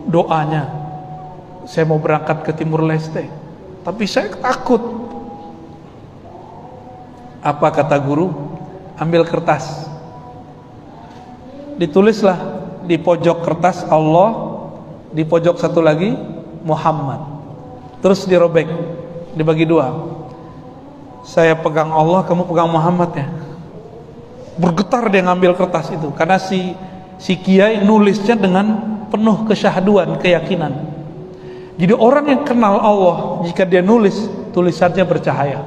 doanya, saya mau berangkat ke Timur Leste, tapi saya takut. Apa kata guru? Ambil kertas, ditulislah di pojok kertas Allah, di pojok satu lagi Muhammad, terus dirobek, dibagi dua. Saya pegang Allah, kamu pegang Muhammad ya. Bergetar dia ngambil kertas itu, karena si kiai nulisnya dengan penuh kesyahduan, keyakinan. Jadi orang yang kenal Allah, jika dia nulis, tulisannya bercahaya,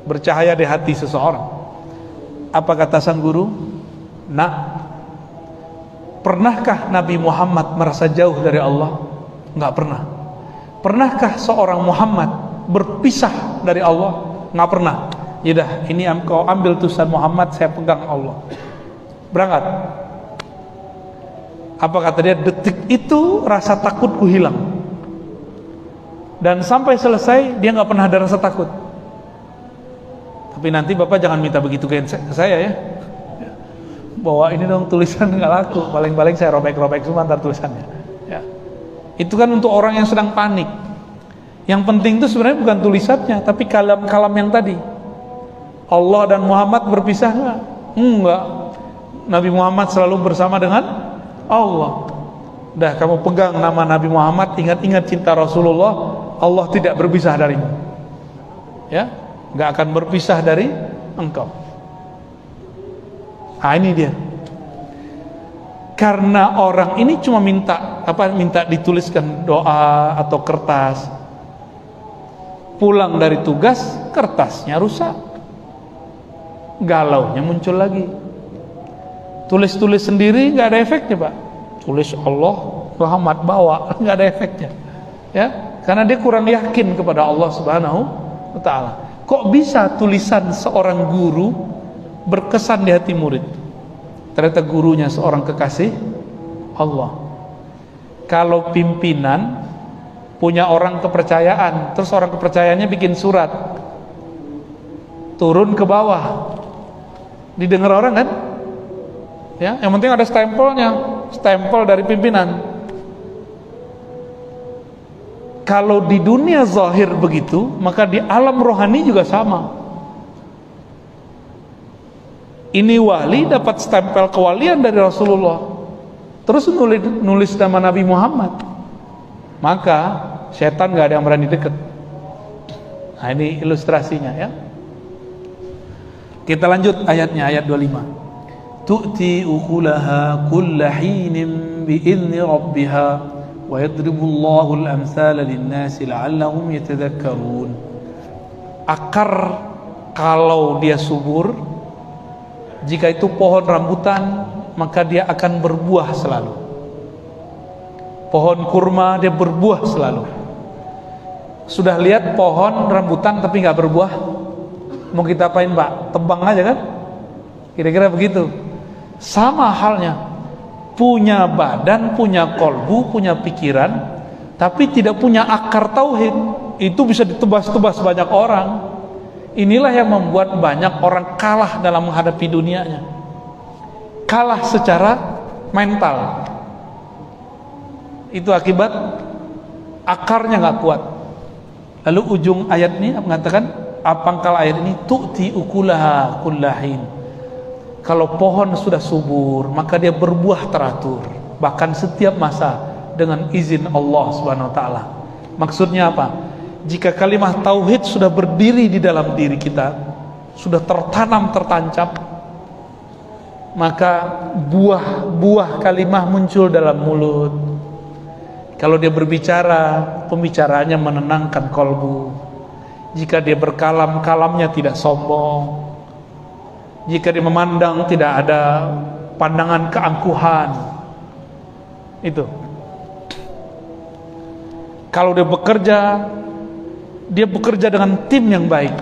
bercahaya di hati seseorang. Apa kata sang guru? Nak, pernahkah Nabi Muhammad merasa jauh dari Allah? Enggak pernah. Pernahkah seorang Muhammad berpisah dari Allah? Enggak pernah. Yaudah, ini kau ambil tulisan Muhammad, saya pegang Allah. Berangkat. Apa kata dia? Detik itu rasa takutku hilang. Dan sampai selesai dia nggak pernah ada rasa takut. Tapi nanti Bapak jangan minta begitu ke saya ya. Bawa ini dong tulisan, nggak laku. Paling-paling saya robek-robek semua ntar tulisannya. Ya. Itu kan untuk orang yang sedang panik. Yang penting itu sebenarnya bukan tulisannya, tapi kalam-kalam yang tadi. Allah dan Muhammad berpisah nggak? Enggak. Nabi Muhammad selalu bersama dengan Allah. Dah, kamu pegang nama Nabi Muhammad, ingat-ingat cinta Rasulullah, Allah tidak berpisah darimu. Ya, nggak akan berpisah dari engkau. Nah, ini dia. Karena orang ini cuma minta dituliskan doa atau kertas. Pulang dari tugas, kertasnya rusak. Galaunya muncul lagi. Tulis-tulis sendiri nggak ada efeknya, Pak. Tulis Allah, Muhammad bawa, nggak ada efeknya. Ya, karena dia kurang yakin kepada Allah Subhanahu wa Ta'ala. Kok bisa tulisan seorang guru berkesan di hati murid? Ternyata gurunya seorang kekasih Allah. Kalau pimpinan punya orang kepercayaan, terus orang kepercayaannya bikin surat, turun ke bawah, didengar orang kan? Ya, yang penting ada stempelnya, stempel dari pimpinan. Kalau di dunia zahir begitu, maka di alam rohani juga sama. Ini wali dapat stempel kewalian dari Rasulullah, terus nulis nama Nabi Muhammad, maka setan gak ada yang berani deket. Nah, ini ilustrasinya ya. Kita lanjut ayatnya, ayat 25. Tu'ti ukulaha kulla hinin bi'izni rabbiha wa yadribullahu al-amthala lin-nasi la'allahum yatadhakkarun. Akar kalau dia subur, jika itu pohon rambutan, maka dia akan berbuah selalu. Pohon kurma dia berbuah selalu. Sudah lihat pohon rambutan tapi nggak berbuah? Mau kita apain, Pak? Tebang aja kan? Kira-kira begitu. Sama halnya, punya badan, punya kolbu, punya pikiran, tapi tidak punya akar tauhid, itu bisa ditebas-tebas banyak orang. Inilah yang membuat banyak orang kalah dalam menghadapi dunianya. Kalah secara mental. Itu akibat akarnya nggak kuat. Lalu ujung ayat ini mengatakan, pangkal ayat ini, tu'ti ukulaha kullahin. Kalau pohon sudah subur, maka dia berbuah teratur, bahkan setiap masa dengan izin Allah Subhanahu wa Ta'ala. Maksudnya apa? Jika kalimat tauhid sudah berdiri di dalam diri kita, sudah tertanam, tertancap, maka buah kalimah muncul dalam mulut. Kalau dia berbicara, pembicaraannya menenangkan kolbu. Jika dia berkalam, kalamnya tidak sombong. Jika dia memandang, tidak ada pandangan keangkuhan. Itu. Kalau dia bekerja dengan tim yang baik.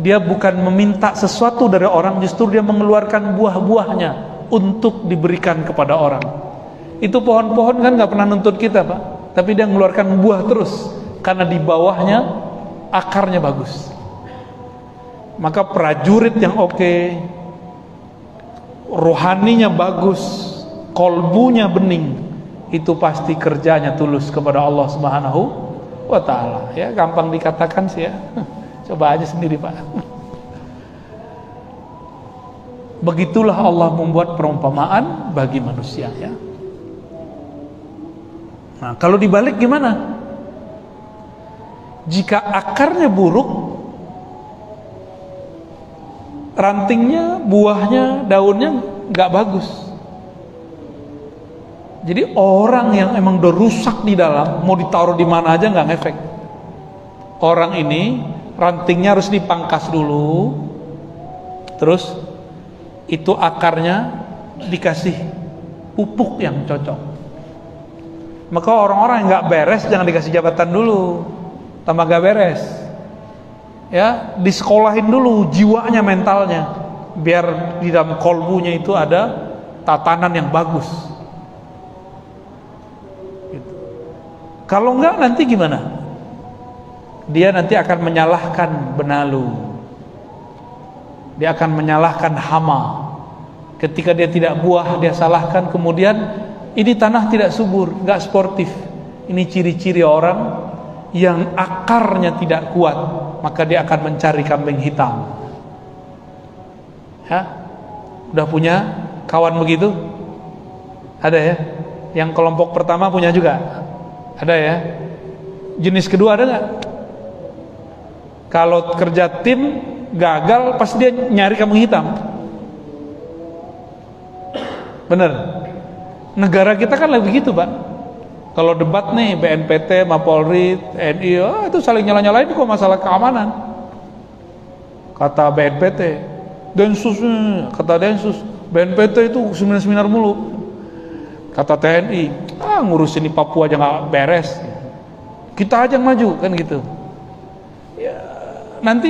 Dia bukan meminta sesuatu dari orang, justru dia mengeluarkan buah-buahnya untuk diberikan kepada orang. Itu pohon-pohon kan gak pernah nuntut kita, Pak, tapi dia mengeluarkan buah terus, karena di bawahnya akarnya bagus. Maka prajurit yang oke, rohaninya bagus, kolbunya bening, itu pasti kerjanya tulus kepada Allah Subhanahu wa ta'ala. Ya, gampang dikatakan sih ya. Coba aja sendiri Pak. Begitulah Allah membuat perumpamaan bagi manusia ya. Nah, kalau dibalik gimana? Jika akarnya buruk, rantingnya, buahnya, daunnya nggak bagus. Jadi orang yang emang udah rusak di dalam, mau ditaruh di mana aja nggak ngefek. Orang ini rantingnya harus dipangkas dulu, terus itu akarnya dikasih pupuk yang cocok. Maka orang-orang yang nggak beres jangan dikasih jabatan dulu, tambah nggak beres. Ya, disekolahin dulu jiwanya, mentalnya, biar di dalam kolbunya itu ada tatanan yang bagus. Gitu. Kalau enggak nanti gimana? Dia nanti akan menyalahkan benalu. Dia akan menyalahkan hama. Ketika dia tidak buah, dia salahkan. Kemudian ini tanah tidak subur, enggak sportif. Ini ciri-ciri orang yang akarnya tidak kuat, maka dia akan mencari kambing hitam. Ya, udah punya kawan begitu? Ada ya? Yang kelompok pertama punya juga? Ada ya? Jenis kedua ada nggak? Kalau kerja tim gagal, pasti dia nyari kambing hitam. Bener? Negara kita kan lagi begitu Pak. Kalau debat nih BNPT, Mapolri, TNI, itu saling nyala-nyalain kok masalah keamanan. Kata BNPT, Densus, kata Densus, BNPT itu seminar-seminar mulu. Kata TNI, ngurusin di Papua aja nggak beres. Kita aja yang maju kan gitu. Ya, nanti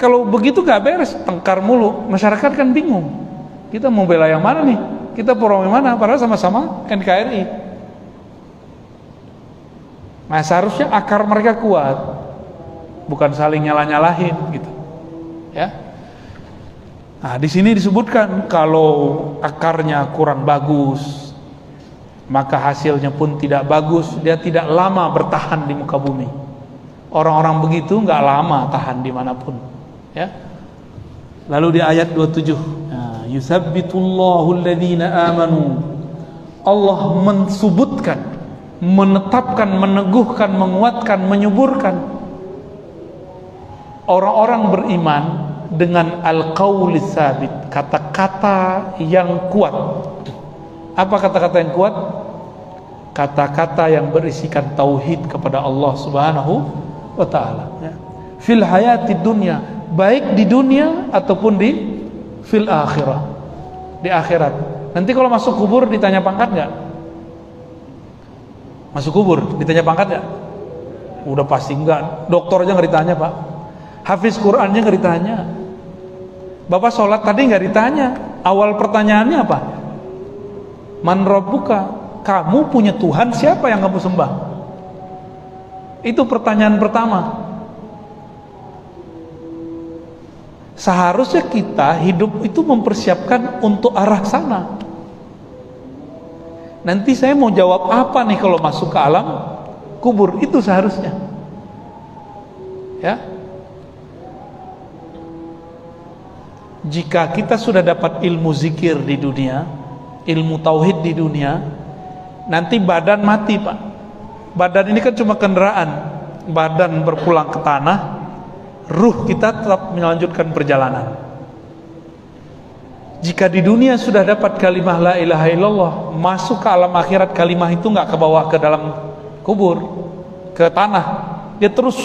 kalau begitu nggak beres, tengkar mulu. Masyarakat kan bingung. Kita mau bela yang mana nih? Kita pro yang mana? Padahal sama-sama NKRI. Nah, seharusnya akar mereka kuat, bukan saling nyalah-nyalahin gitu. Ya. Nah, di sini disebutkan kalau akarnya kurang bagus, maka hasilnya pun tidak bagus, dia tidak lama bertahan di muka bumi. Orang-orang begitu nggak lama tahan dimanapun. Ya. Lalu di ayat 27, yusabbitullahu alladhina amanu. Allah mensubutkan, menetapkan, meneguhkan, menguatkan, menyuburkan orang-orang beriman dengan al-qaulis sabit, kata-kata yang kuat. Apa kata-kata yang kuat? Kata-kata yang berisikan tauhid kepada Allah Subhanahu wa ta'ala ya. Fil hayati dunya, baik di dunia ataupun di fil akhirah, di akhirat. Nanti kalau masuk kubur ditanya pangkat nggak? Masuk kubur ditanya pangkat nggak? Udah pasti enggak. Dokter aja nggak ditanya Pak. Hafiz Qurannya nggak ditanya. Bapak sholat tadi nggak ditanya. Awal pertanyaannya apa? Man rabbuka? Kamu punya Tuhan siapa yang kamu sembah? Itu pertanyaan pertama. Seharusnya kita hidup itu mempersiapkan untuk arah sana. Nanti saya mau jawab apa nih kalau masuk ke alam kubur, itu seharusnya. Ya. Jika kita sudah dapat ilmu zikir di dunia, ilmu tauhid di dunia, nanti badan mati Pak. Badan ini kan cuma kendaraan. Badan berpulang ke tanah, ruh kita tetap melanjutkan perjalanan. Jika di dunia sudah dapat kalimah la ilaha illallah, masuk ke alam akhirat kalimah itu nggak kebawa ke dalam kubur, ke tanah, dia terus.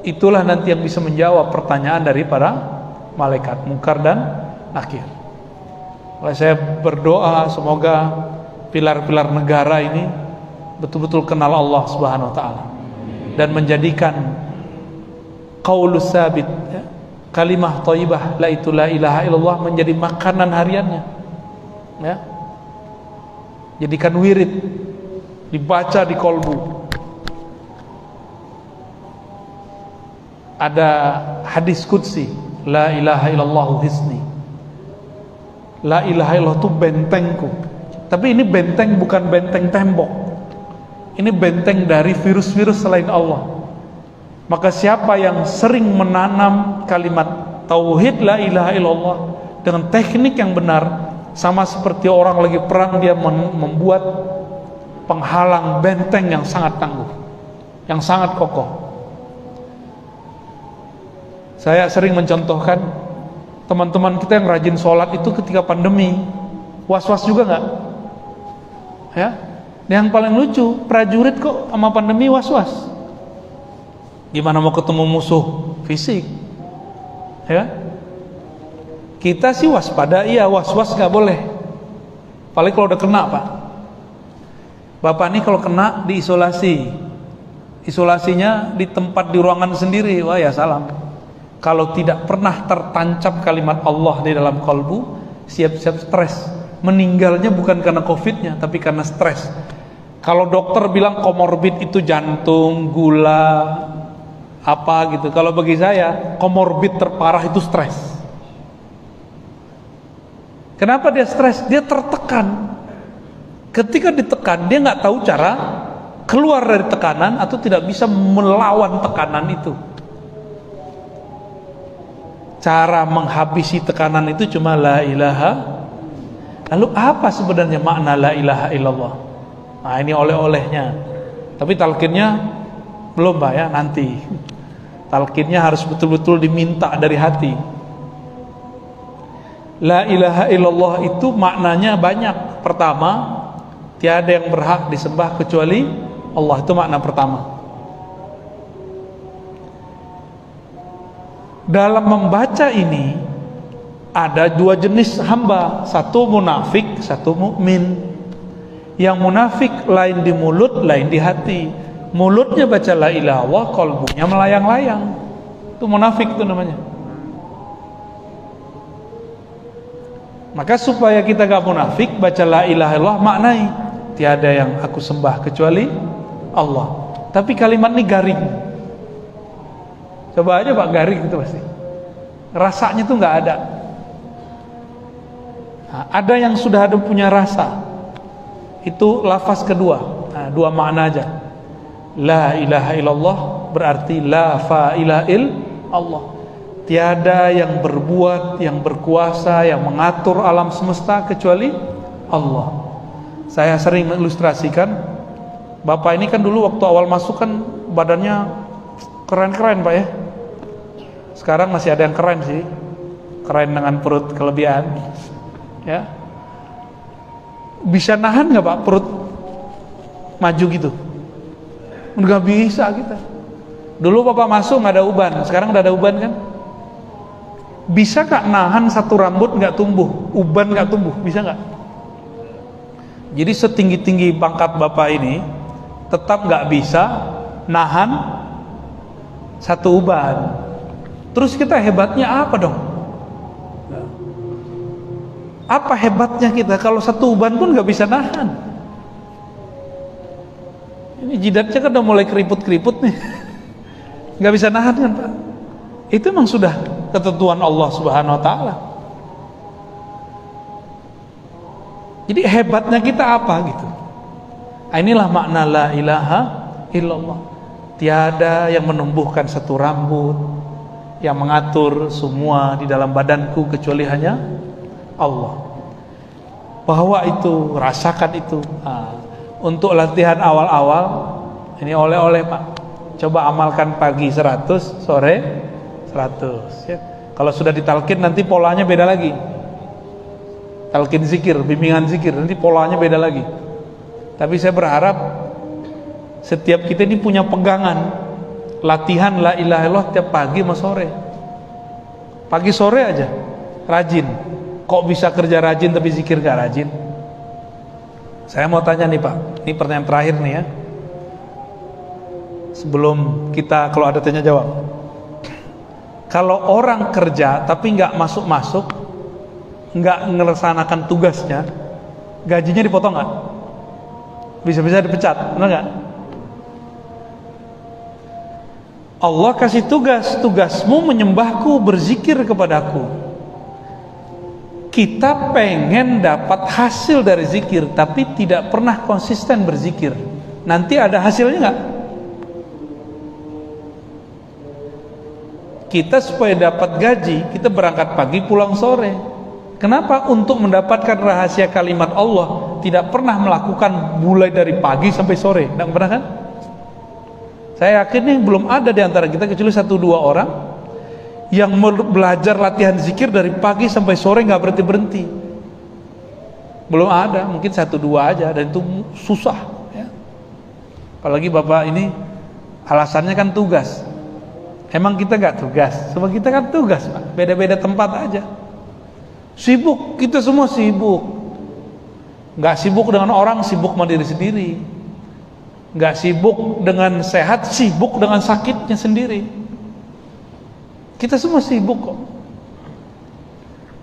Itulah nanti yang bisa menjawab pertanyaan dari para malaikat Munkar dan Nakir. Oleh saya berdoa semoga pilar-pilar negara ini betul-betul kenal Allah Subhanahu wa ta'ala dan menjadikan qaulus sabit ya, kalimah thayyibah la ilaha illallah menjadi makanan hariannya ya. Jadikan wirid, dibaca di kolbu. Ada hadis qudsi, la ilaha illallah hisni, la ilaha illallah itu bentengku. Tapi ini benteng, bukan benteng tembok. Ini benteng dari virus-virus selain Allah. Maka siapa yang sering menanam kalimat tauhid la ilaha illallah dengan teknik yang benar, sama seperti orang lagi perang, dia membuat penghalang benteng yang sangat tangguh, yang sangat kokoh. Saya sering mencontohkan teman-teman kita yang rajin sholat itu ketika pandemi, was-was juga nggak? Ya, yang paling lucu, prajurit kok sama pandemi was-was. Gimana mau ketemu musuh fisik? Ya, kita sih waspada, iya, was-was nggak boleh. Paling kalau udah kena, Pak. Bapak ini kalau kena diisolasi, isolasinya di tempat di ruangan sendiri, wah ya salam. Kalau tidak pernah tertancap kalimat Allah di dalam kalbu, siap-siap stres. Meninggalnya bukan karena covidnya, tapi karena stres. Kalau dokter bilang komorbid itu jantung, gula, apa gitu. Kalau bagi saya, komorbid terparah itu stres. Kenapa dia stres? Dia tertekan. Ketika ditekan, dia nggak tahu cara keluar dari tekanan atau tidak bisa melawan tekanan itu. Cara menghabisi tekanan itu cuma la ilaha. Lalu apa sebenarnya makna la ilaha illallah? Nah, ini oleh-olehnya. Tapi talqinnya belum, Pak, ya, nanti. Talqinnya harus betul-betul diminta dari hati. La ilaha illallah itu maknanya banyak. Pertama, tiada yang berhak disembah kecuali Allah. Itu makna pertama. Dalam membaca ini ada dua jenis hamba, satu munafik, satu mukmin. Yang munafik lain di mulut, lain di hati. Mulutnya baca la ilaha illallah, qalbunya melayang-layang. Itu munafik itu namanya. Maka supaya kita gak munafik, baca la ilaha illallah, maknai tiada yang aku sembah kecuali Allah. Tapi kalimat ini garing. Coba aja Pak, garing itu pasti. Rasanya tuh nggak ada. Nah, ada yang sudah ada punya rasa. Itu lafaz kedua. Nah, dua makna aja. La ilaha illallah berarti la fa'ilah Allah. Tiada yang berbuat, yang berkuasa, yang mengatur alam semesta kecuali Allah. Saya sering mengilustrasikan, Bapak ini kan dulu waktu awal masuk kan badannya keren-keren, Pak, ya. Sekarang masih ada yang keren sih, keren dengan perut kelebihan, ya. Bisa nahan nggak Pak perut maju gitu? Nggak bisa kita. Dulu Bapak masuk nggak ada uban, sekarang udah ada uban kan? Bisa nggak nahan satu rambut nggak tumbuh, uban nggak tumbuh, bisa nggak? Jadi setinggi-tinggi pangkat Bapak ini tetap nggak bisa nahan satu uban. Terus kita hebatnya apa dong? Apa hebatnya kita kalau satu uban pun nggak bisa nahan? Ini jidatnya kan udah mulai keriput-keriput nih, nggak bisa nahan kan Pak? Itu memang sudah ketentuan Allah Subhanahu Wa Taala. Jadi hebatnya kita apa gitu? Nah, inilah makna la ilaha illallah. Tiada yang menumbuhkan satu rambut, yang mengatur semua di dalam badanku kecuali hanya Allah. Bahwa itu, rasakan itu. Nah, untuk latihan awal-awal ini oleh-oleh Pak. Coba amalkan pagi 100, sore 100 ya. Kalau sudah ditalkin nanti polanya beda lagi. Talkin zikir, bimbingan zikir, nanti polanya beda lagi. Tapi saya berharap setiap kita ini punya pegangan. Latihan la ilaha illallah tiap pagi sama sore. Pagi sore aja rajin. Kok bisa kerja rajin tapi zikir gak rajin? Saya mau tanya nih Pak, ini pertanyaan terakhir nih ya, sebelum kita kalau ada tanya jawab. Kalau orang kerja tapi gak masuk-masuk, gak melaksanakan tugasnya, gajinya dipotong gak? Bisa-bisa dipecat, benar gak? Allah kasih tugas, tugasmu menyembahku, berzikir kepadaku. Kita pengen dapat hasil dari zikir, tapi tidak pernah konsisten berzikir. Nanti ada hasilnya nggak? Kita supaya dapat gaji, kita berangkat pagi pulang sore. Kenapa? Untuk mendapatkan rahasia kalimat Allah, tidak pernah melakukan mulai dari pagi sampai sore. Tidak pernah kan? Saya yakin nih belum ada di antara kita kecuali 1-2 orang yang belajar latihan zikir dari pagi sampai sore nggak berhenti-berhenti. Belum ada, mungkin 1-2 aja, dan itu susah ya. Apalagi bapak ini alasannya kan tugas. Emang kita nggak tugas? Semua kita kan tugas, Pak. Beda-beda tempat aja. Sibuk, kita semua sibuk. Nggak sibuk dengan orang, sibuk sama diri sendiri. Nggak sibuk dengan sehat, sibuk dengan sakitnya sendiri. Kita semua sibuk kok.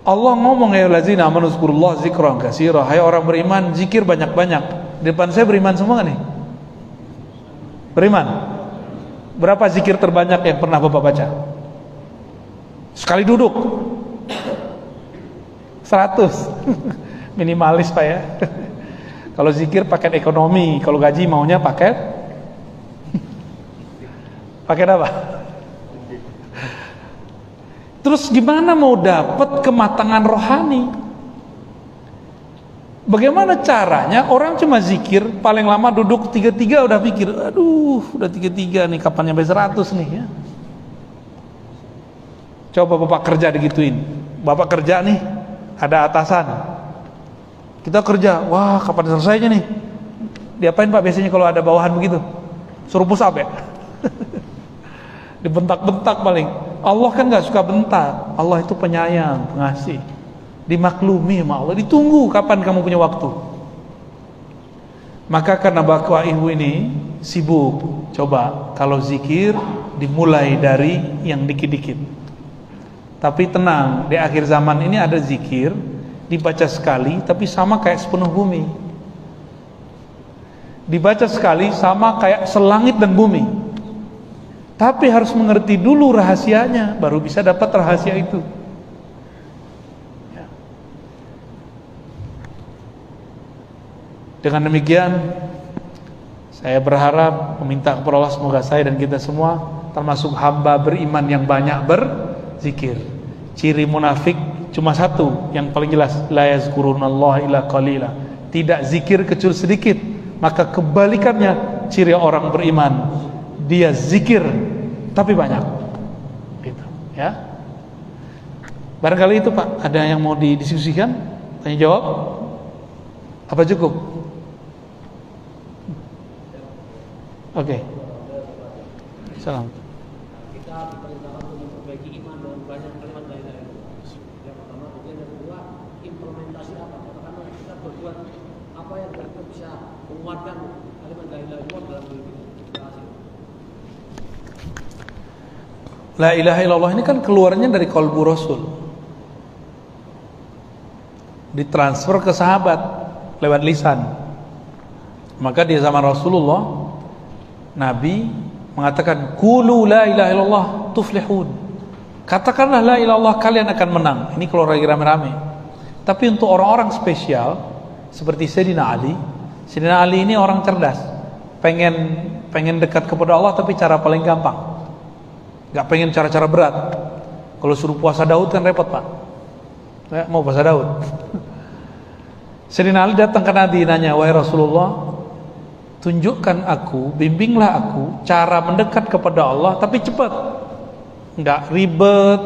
Allah ngomong, ya allazina amanu zkurullaha zikran katsira. Hai orang beriman, zikir banyak-banyak. Di depan saya beriman semua nih. Beriman. Berapa zikir terbanyak yang pernah Bapak baca? Sekali duduk 100. Minimalis Pak ya. Kalau zikir paket ekonomi, kalau gaji maunya paket apa? Terus gimana mau dapat kematangan rohani? Bagaimana caranya? Orang cuma zikir, paling lama duduk 3-3 udah pikir, aduh, udah 3-3 nih, kapan nyampe 100 nih ya. Coba Bapak kerja digituin. Bapak kerja nih, ada atasan. Kita kerja, wah kapan selesainya nih? Diapain Pak biasanya kalau ada bawahan begitu? Suruh push up ya? Dibentak-bentak paling. Allah kan gak suka bentak. Allah itu penyayang, pengasih. Dimaklumi sama Allah, ditunggu kapan kamu punya waktu. Maka karena Bapak Ibu ini sibuk, coba kalau zikir dimulai dari yang dikit-dikit. Tapi tenang, di akhir zaman ini ada zikir dibaca sekali tapi sama kayak sepenuh bumi. Dibaca sekali sama kayak selangit dan bumi. Tapi harus mengerti dulu rahasianya, baru bisa dapat rahasia itu. Ya. Dengan demikian, saya berharap meminta kepada Allah semoga saya dan kita semua termasuk hamba beriman yang banyak berzikir. Ciri munafik cuma satu, yang paling jelas, la yazkurunallaha illa qalila. Tidak zikir kecuali sedikit. Maka kebalikannya ciri orang beriman, dia zikir tapi banyak, gitu, ya. Barangkali itu Pak, ada yang mau didiskusikan, tanya jawab, apa cukup? Oke. Salam. Kita diperintahkan untuk memperbaiki iman dengan banyak kalimat la ilaha illallah. Yang pertama, kemudian yang kedua, implementasi apa? Katakanlah kita berbuat apa yang kita bisa menguatkan kalimat la ilaha illallah dalam diri kita. La ilaha illallah ini kan keluarnya dari qalbu Rasul, ditransfer ke sahabat lewat lisan. Maka di zaman Rasulullah, Nabi mengatakan qulu la ilaha illallah tuflihun. Katakanlah la ilaha illallah, kalian akan menang. Ini keluar lagi rame-rame. Tapi untuk orang-orang spesial seperti Sayyidina Ali, Sayyidina Ali ini orang cerdas. Pengen dekat kepada Allah tapi cara paling gampang. Gak pengen cara-cara berat. Kalau suruh puasa Daud kan repot Pak. Saya mau puasa Daud. Sayyidina Ali datang ke Nabi nanya, wahai Rasulullah, tunjukkan aku, bimbinglah aku cara mendekat kepada Allah tapi cepat, nggak ribet,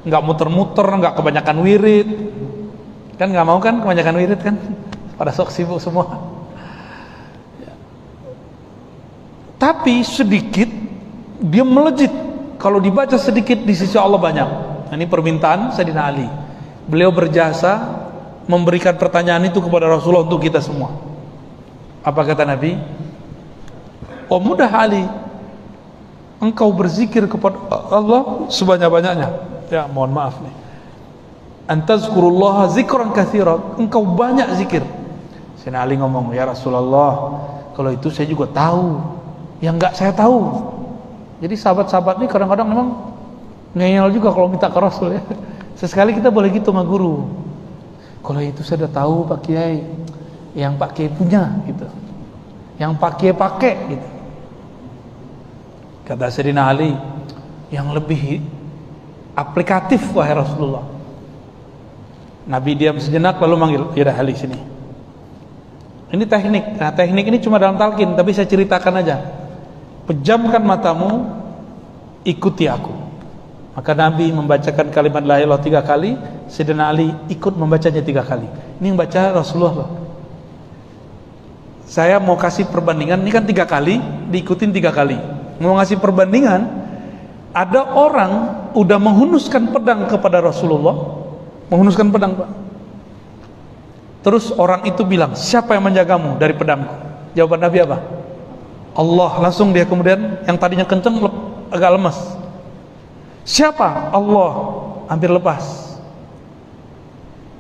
nggak muter-muter, nggak kebanyakan wirid. Kan nggak mau kan kebanyakan wirid kan? Pada sok sibuk semua. Tapi sedikit dia melejit, kalau dibaca sedikit di sisi Allah banyak. Ini permintaan Sayyidina Ali. Beliau berjasa memberikan pertanyaan itu kepada Rasulullah untuk kita semua. Apa kata Nabi? Oh mudah Ali, engkau berzikir kepada Allah sebanyak-banyaknya. Ya mohon maaf nih, antazkurullaha zikran katsiran, engkau banyak zikir. Sayyidina Ali ngomong, ya Rasulullah, kalau itu saya juga tahu, yang enggak saya tahu. Jadi sahabat-sahabat ini kadang-kadang memang ngeyel juga kalau minta ke Rasul ya. Sesekali kita boleh gitu sama guru. Kalau itu saya udah tahu Pak Kiai, yang Pak Kiai punya gitu, yang Pak Kiai pakai gitu. Kata Sayyidina Ali, yang lebih aplikatif wahai Rasulullah. Nabi diam sejenak lalu manggil, ya Ali sini. Ini teknik. Nah, teknik ini cuma dalam talqin, tapi saya ceritakan aja. Pejamkan matamu, ikuti aku. Maka Nabi membacakan kalimat la ilaha illallah 3 kali, Sayyidina Ali ikut membacanya 3 kali. Ini yang baca Rasulullah loh. Saya mau kasih perbandingan, ini kan 3 kali, diikutin 3 kali. Mau ngasih perbandingan, ada orang udah menghunuskan pedang kepada Rasulullah, menghunuskan pedang Pak. Terus orang itu bilang, siapa yang menjagamu dari pedangku? Jawaban Nabi apa? Allah. Langsung dia kemudian yang tadinya kenceng agak lemas. Siapa? Allah. Hampir lepas.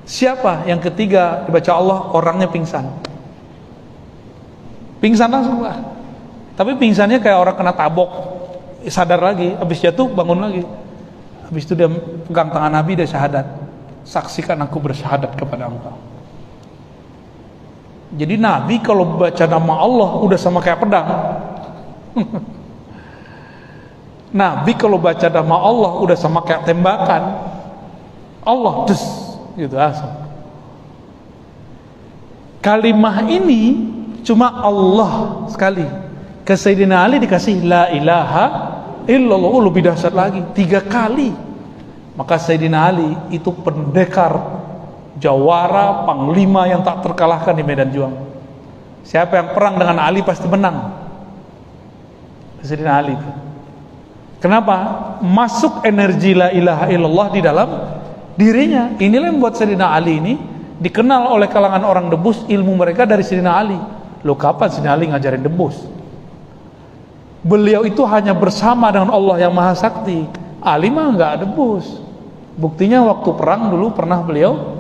Siapa? Yang ketiga dibaca Allah, orangnya pingsan. Pingsan langsung Pak. Tapi pingsannya kayak orang kena tabok, sadar lagi, habis jatuh bangun lagi. Habis itu dia pegang tangan Nabi, dia syahadat. Saksikan aku bersyahadat kepada engkau. Jadi Nabi kalau baca nama Allah udah sama kayak pedang. Nabi kalau baca nama Allah udah sama kayak tembakan. Allah des gitu langsung. Kalimah ini cuma Allah sekali. Ke Sayyidina Ali dikasih la ilaha illallah, lebih dahsyat lagi 3 kali. Maka Sayyidina Ali itu pendekar, jawara, panglima yang tak terkalahkan di medan juang. Siapa yang perang dengan Ali pasti menang. Sayyidina Ali itu. Kenapa? Masuk energi la ilaha illallah di dalam dirinya. Inilah yang membuat Sayyidina Ali ini dikenal oleh kalangan orang debus, ilmu mereka dari Sayyidina Ali. Loh, kapan Sayyidina Ali ngajarin debus? Beliau itu hanya bersama dengan Allah yang Maha Sakti. Ali mah nggak debus. Buktinya waktu perang dulu pernah beliau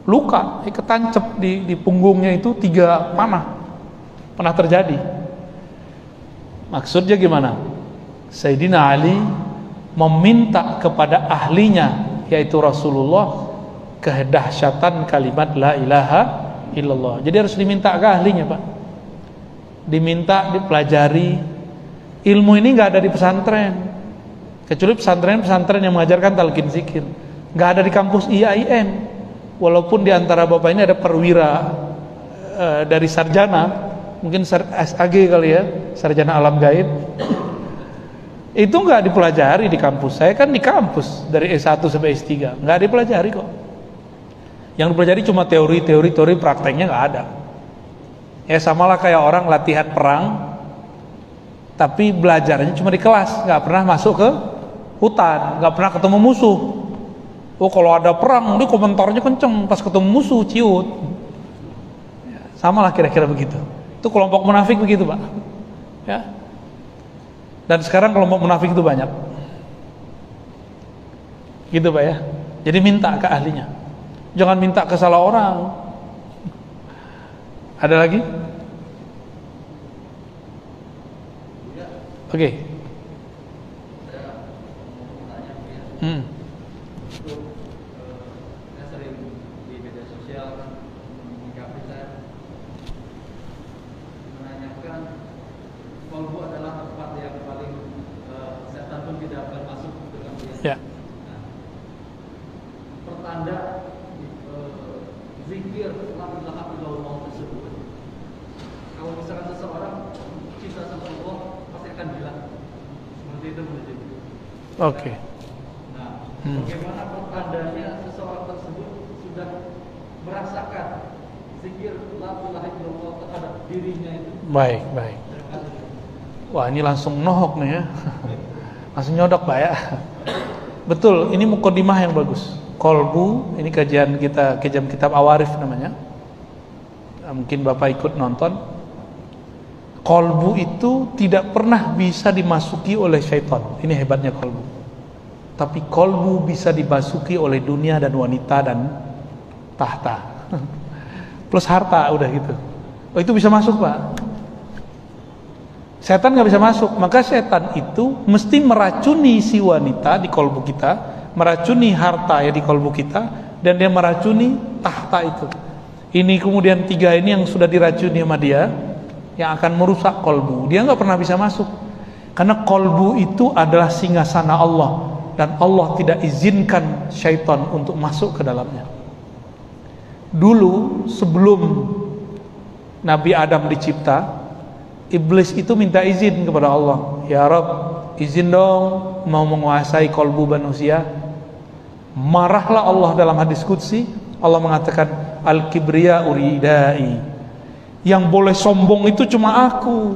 luka, ketancep di punggungnya itu 3 panah. Pernah terjadi. Maksudnya gimana? Sayyidina Ali meminta kepada ahlinya, yaitu Rasulullah, kedahsyatan kalimat la ilaha illallah. Jadi harus diminta ke ahlinya Pak. Diminta, dipelajari. Ilmu ini nggak ada di pesantren, kecuali pesantren yang mengajarkan talqin zikir. Nggak ada di kampus IAIN. Walaupun di antara bapak ini ada perwira dari sarjana, mungkin SAG kali ya, sarjana alam gaib. Itu nggak dipelajari di kampus. Saya kan di kampus dari S1 sampai S3, nggak dipelajari kok. Yang dipelajari cuma teori, prakteknya nggak ada. Ya samalah kayak orang latihan perang, tapi belajarnya cuma di kelas, nggak pernah masuk ke hutan, nggak pernah ketemu musuh. Oh kalau ada perang, dia komentarnya kenceng, pas ketemu musuh ciut. Ya, sama lah kira-kira begitu. Itu kelompok munafik begitu Pak. Ya. Dan sekarang kelompok munafik itu banyak. Gitu Pak ya. Jadi minta ke ahlinya. Jangan minta ke salah orang. Ada lagi? Oke. Okay. Saya sering di media sosial menyikapi, saya menanyakan, kolbu adalah tempat yang paling setan pun tidak akan masuk dengan dia. Nah, pertanda zikir la ilaha illallah tersebut, kalau misalkan seseorang cinta sama Allah pasti akan bilang seperti itu menjadi. Oke. Nah, bagaimana pertandanya seseorang tersebut sudah merasakan zikir la ilaha illallah terhadap dirinya itu? Baik. Wah, ini langsung nohok nih ya. Langsung nyodok Pak ya. Betul, ini mukadimah yang bagus. Kolbu, ini kajian kitab Awarif namanya. Mungkin Bapak ikut nonton. Kolbu itu tidak pernah bisa dimasuki oleh syaitan. Ini hebatnya kolbu. Tapi kolbu bisa dimasuki oleh dunia dan wanita dan tahta. Plus harta, udah gitu. Oh, itu bisa masuk Pak. Setan gak bisa masuk. Maka setan itu mesti meracuni si wanita di kolbu kita, meracuni harta ya di kolbu kita, dan dia meracuni tahta itu. Ini kemudian 3 ini yang sudah diracuni sama dia, yang akan merusak kolbu. Dia nggak pernah bisa masuk, karena kolbu itu adalah singgasana Allah, dan Allah tidak izinkan syaitan untuk masuk ke dalamnya. Dulu sebelum Nabi Adam dicipta, iblis itu minta izin kepada Allah, ya Rabb, izin dong mau menguasai kolbu manusia. Marahlah Allah dalam hadis qudsi. Allah mengatakan, al-kibriya uridai, yang boleh sombong itu cuma aku,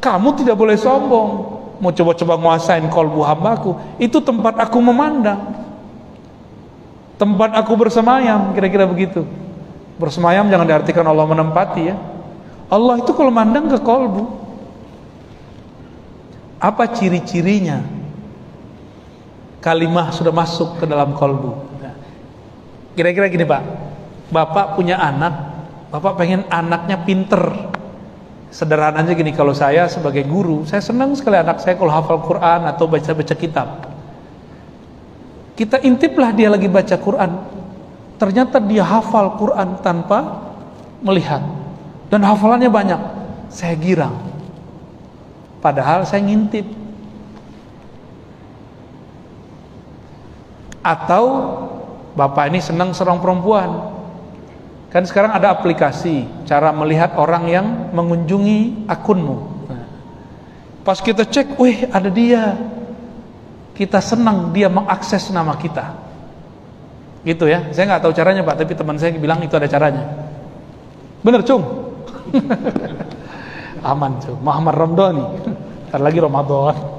kamu tidak boleh sombong. Mau coba-coba nguasain kolbu hambaku, itu tempat aku memandang, tempat aku bersemayam, kira-kira begitu. Bersemayam jangan diartikan Allah menempati ya. Allah itu kalau mandang ke kolbu. Apa ciri-cirinya? Kalimah sudah masuk ke dalam kolbu. Kira-kira gini Pak, Bapak punya anak, Bapak pengen anaknya pinter. Sederhana aja gini, kalau saya sebagai guru, saya senang sekali anak saya kalau hafal Quran atau baca-baca kitab. Kita intiplah dia lagi baca Quran, ternyata dia hafal Quran tanpa melihat, dan hafalannya banyak. Saya girang, padahal saya ngintip. Atau Bapak ini senang seorang perempuan, kan sekarang ada aplikasi cara melihat orang yang mengunjungi akunmu. Pas kita cek, wih ada dia, kita senang dia mengakses nama kita, gitu ya. Saya nggak tahu caranya Pak, tapi teman saya bilang itu ada caranya. Bener Cung? Aman Cung, Muhammad Ramdhani. Ntar lagi Ramadan.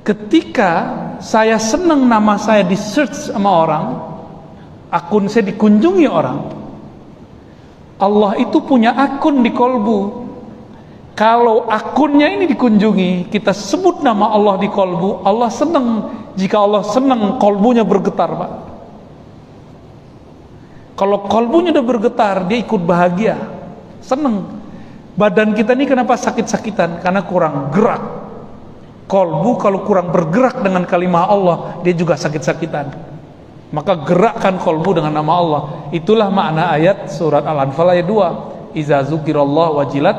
Ketika saya senang nama saya di search sama orang, akun saya dikunjungi orang, Allah itu punya akun di kolbu. Kalau akunnya ini dikunjungi, kita sebut nama Allah di kolbu, Allah senang. Jika Allah senang, kolbunya bergetar Pak. Kalau kolbunya udah bergetar, dia ikut bahagia, senang. Badan kita ini kenapa sakit-sakitan? Karena kurang gerak. Kolbu kalau kurang bergerak dengan kalimah Allah, dia juga sakit-sakitan. Maka gerakkan kolbu dengan nama Allah. Itulah makna ayat surat Al-Anfal ayat 2. Iza zukirallah wajilat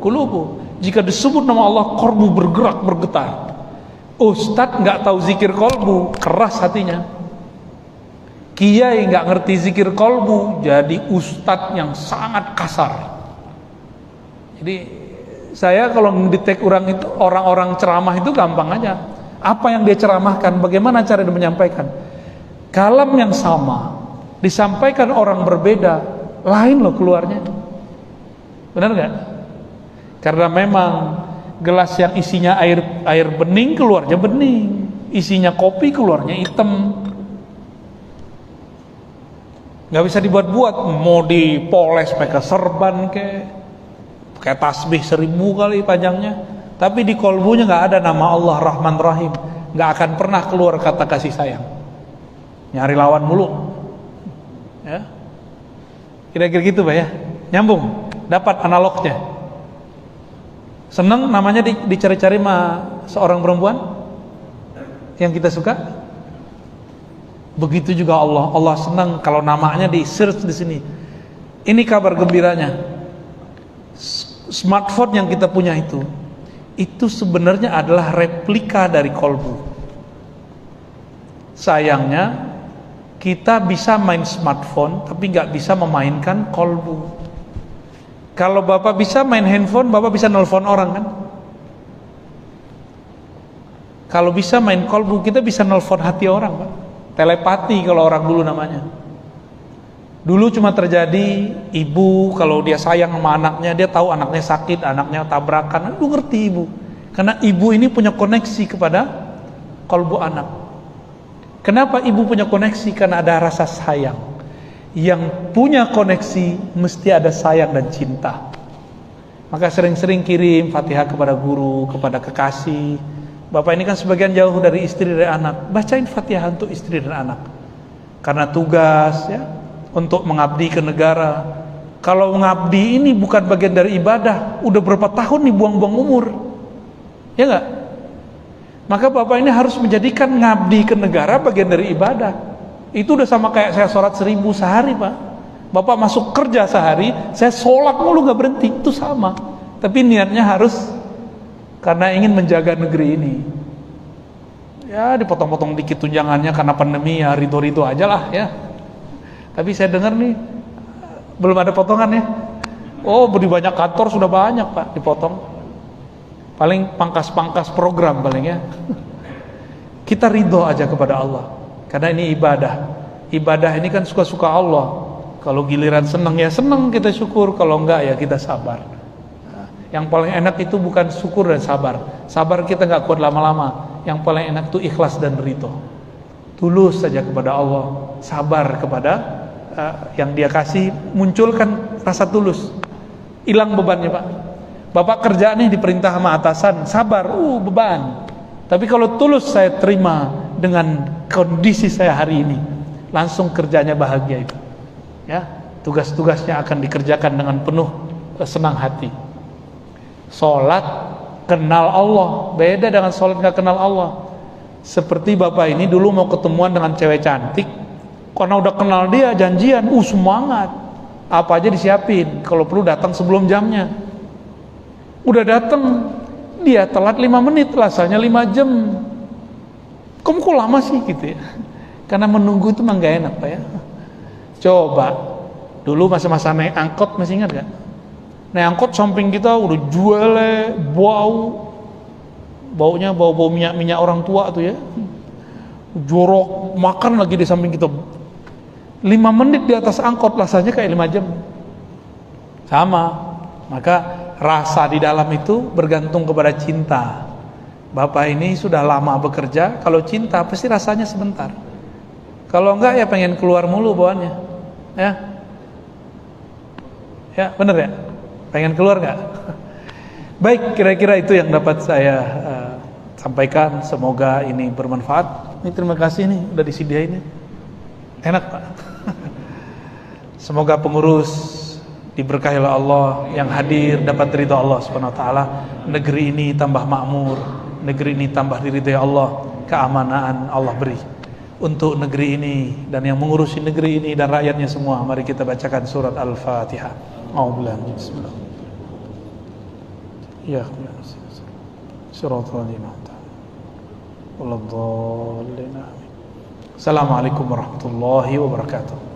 qulubu. Jika disebut nama Allah, kolbu bergerak, bergetar. Ustadz nggak tahu zikir kolbu, keras hatinya. Kiai nggak ngerti zikir kolbu, jadi ustadz yang sangat kasar. Jadi saya kalau mendetek orang ceramah itu gampang aja. Apa yang dia ceramahkan, bagaimana cara dia menyampaikan. Kalam yang sama disampaikan orang berbeda, lain loh keluarnya. Benar nggak? Karena memang gelas yang isinya air bening keluarnya bening, isinya kopi keluarnya hitam. Nggak bisa dibuat-buat, mau dipoles pakai serban kayak tasbih 1000 kali panjangnya, tapi di kolbunya nggak ada nama Allah Rahman Rahim, nggak akan pernah keluar kata kasih sayang. Nyari lawan mulu, ya. Kira-kira gitu Pak ya, nyambung, dapat analognya. Seneng namanya dicari-cari sama seorang perempuan yang kita suka. Begitu juga Allah senang kalau namanya di search di sini. Ini kabar gembiranya. Smartphone yang kita punya itu sebenarnya adalah replika dari kolbu. Sayangnya kita bisa main smartphone tapi nggak bisa memainkan kolbu. Kalau Bapak bisa main handphone, Bapak bisa nelpon orang kan? Kalau bisa main kolbu, kita bisa nelpon hati orang Pak. Telepati kalau orang dulu namanya. Dulu cuma terjadi ibu kalau dia sayang sama anaknya, dia tahu anaknya sakit, anaknya tabrakan, lu ngerti ibu. Karena ibu ini punya koneksi kepada kolbu anak. Kenapa ibu punya koneksi? Karena ada rasa sayang. Yang punya koneksi mesti ada sayang dan cinta. Maka sering-sering kirim Fatihah kepada guru, kepada kekasih. Bapak ini kan sebagian jauh dari istri dan anak, bacain Fatihah untuk istri dan anak. Karena tugas ya, untuk mengabdi ke negara. Kalau mengabdi ini bukan bagian dari ibadah, udah berapa tahun nih buang-buang umur, ya nggak? Maka Bapak ini harus menjadikan ngabdi ke negara bagian dari ibadah. Itu udah sama kayak saya sholat 1000 sehari, Pak. Bapak masuk kerja sehari, saya sholat mulu gak berhenti, itu sama. Tapi niatnya harus karena ingin menjaga negeri ini. Ya dipotong-potong dikit tunjangannya karena pandemi, ya ridho-ridho aja lah ya. Tapi saya dengar nih belum ada potongan ya. Oh, di banyak kantor sudah banyak, Pak, dipotong. Paling pangkas-pangkas program paling ya. Kita ridho aja kepada Allah, karena ini ibadah. Ibadah ini kan suka-suka Allah. Kalau giliran senang ya senang, kita syukur. Kalau enggak ya kita sabar. Yang paling enak itu bukan syukur dan sabar. Sabar kita enggak kuat lama-lama. Yang paling enak itu ikhlas dan ridho. Tulus saja kepada Allah. Sabar kepada yang Dia kasih. Munculkan rasa tulus. Hilang bebannya, Pak. Bapak kerja nih diperintah sama atasan, sabar, beban. Tapi kalau tulus saya terima dengan kondisi saya hari ini, langsung kerjanya bahagia itu. Ya, tugas-tugasnya akan dikerjakan dengan penuh senang hati. Sholat kenal Allah, beda dengan sholat gak kenal Allah. Seperti bapak ini dulu mau ketemuan dengan cewek cantik, karena udah kenal dia, janjian, semangat, apa aja disiapin, kalau perlu datang sebelum jamnya. Udah datang, dia telat 5 menit, rasanya 5 jam. Kamu kok lama sih gitu ya? Karena menunggu itu memang gak enak, Pak ya. Coba dulu masa-masa naik angkot, masih ingat gak? Naik angkot samping kita udah jual, baunya bau minyak orang tua tuh ya, jorok, makan lagi di samping kita. 5 menit di atas angkot rasanya kayak 5 jam. Sama. Maka rasa di dalam itu bergantung kepada cinta. Bapak ini sudah lama bekerja, kalau cinta pasti rasanya sebentar. Kalau enggak ya pengen keluar mulu bawaannya. Ya bener ya, pengen keluar nggak? Baik, kira-kira itu yang dapat saya sampaikan. Semoga ini bermanfaat. Ini terima kasih nih udah disediain, enak, Pak. Semoga pengurus diberkahi oleh Allah, yang hadir dapat ridha Allah Subhanahu wa taala, negeri ini tambah makmur, negeri ini tambah diridhai Allah, keamanan Allah beri untuk negeri ini dan yang mengurusi negeri ini dan rakyatnya semua. Mari kita bacakan surat Al-Fatihah. A'udzubillahi bismillah. Ya, siratal ladzina Assalamualaikum warahmatullahi wabarakatuh.